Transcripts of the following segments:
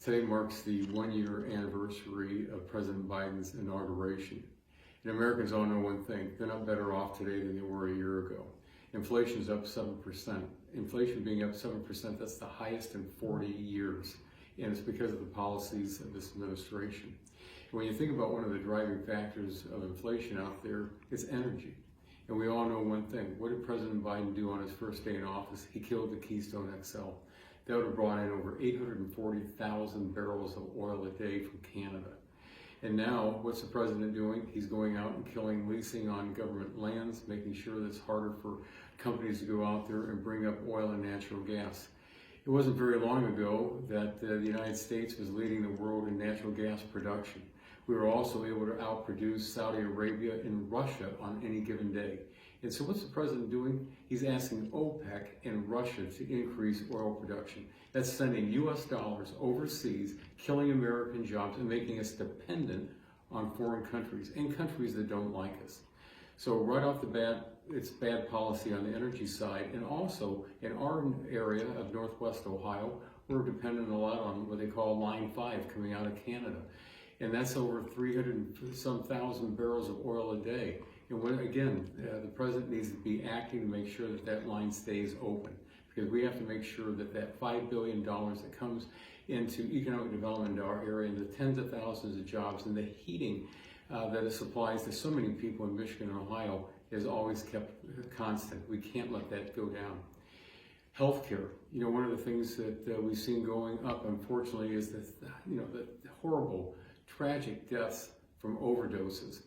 Today marks the one-year anniversary of President Biden's inauguration. And Americans all know one thing: they're not better off today than they were a year ago. Inflation's up 7%. Inflation being up 7%, that's the highest in 40 years. And it's because of the policies of this administration. And when you think about one of the driving factors of inflation out there, it's energy. And we all know one thing: what did President Biden do on his first day in office? He killed the Keystone XL. That would have brought in over 840,000 barrels of oil a day from Canada. And now, what's the president doing? He's going out and killing leasing on government lands, making sure that it's harder for companies to go out there and bring up oil and natural gas. It wasn't very long ago that the United States was leading the world in natural gas production. We were also able to outproduce Saudi Arabia and Russia on any given day. And so what's the president doing? He's asking OPEC and Russia to increase oil production. That's sending US dollars overseas, killing American jobs, and making us dependent on foreign countries and countries that don't like us. So right off the bat, it's bad policy on the energy side. And also in our area of Northwest Ohio, we're dependent a lot on what they call Line 5 coming out of Canada. And that's over 300-some thousand barrels of oil a day. And when, again, the president needs to be acting to make sure that that line stays open, because we have to make sure that that $5 billion that comes into economic development in our area, and the tens of thousands of jobs and the heating that it supplies to so many people in Michigan and Ohio is always kept constant. We can't let that go down. Healthcare. One of the things that we've seen going up, unfortunately, is the horrible, tragic deaths from overdoses.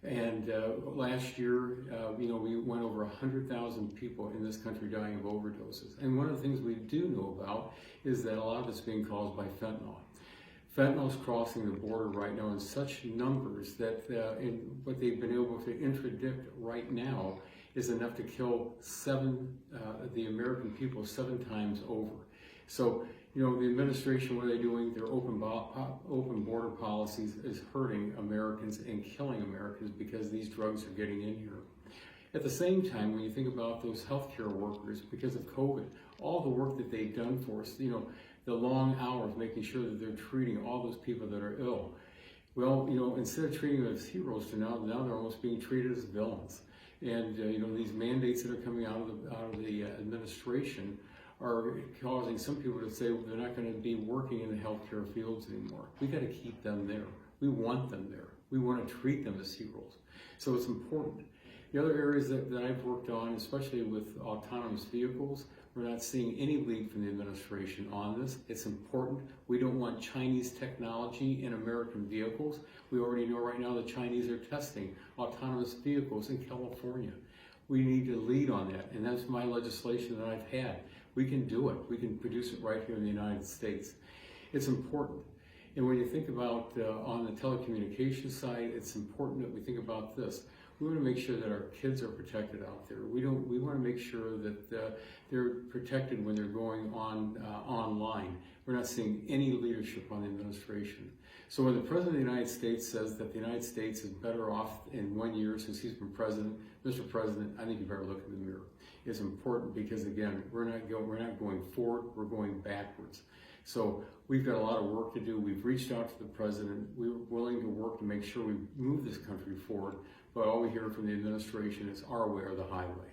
And last year, we went over 100,000 people in this country dying of overdoses. And one of the things we do know about is that a lot of it's being caused by fentanyl. Fentanyl's crossing the border right now in such numbers that what they've been able to interdict right now is enough to kill the American people 7 times over. So, the administration, what are they doing? Their open border policies is hurting Americans and killing Americans because these drugs are getting in here. At the same time, when you think about those healthcare workers, because of COVID, all the work that they've done for us, the long hours, making sure that they're treating all those people that are ill. Well, instead of treating them as heroes, now they're almost being treated as villains. And these mandates that are coming out of the administration are causing some people to say they're not going to be working in the healthcare fields anymore. We got to keep them there. We want them there. We want to treat them as heroes. So it's important. The other areas that I've worked on, especially with autonomous vehicles, we're not seeing any lead from the administration on this. It's important. We don't want Chinese technology in American vehicles. We already know right now the Chinese are testing autonomous vehicles in California. We need to lead on that, and that's my legislation that I've had. We can do it. We can produce it right here in the United States. It's important. And when you think about on the telecommunications side, it's important that we think about this. We want to make sure that our kids are protected out there. We want to make sure that they're protected when they're going on online. We're not seeing any leadership on the administration. So when the President of the United States says that the United States is better off in 1 year since he's been president, Mr. President, I think you better look in the mirror. It's important because, again, we're not going forward, we're going backwards. So we've got a lot of work to do. We've reached out to the president. We're willing to work to make sure we move this country forward, but all we hear from the administration is our way or the highway.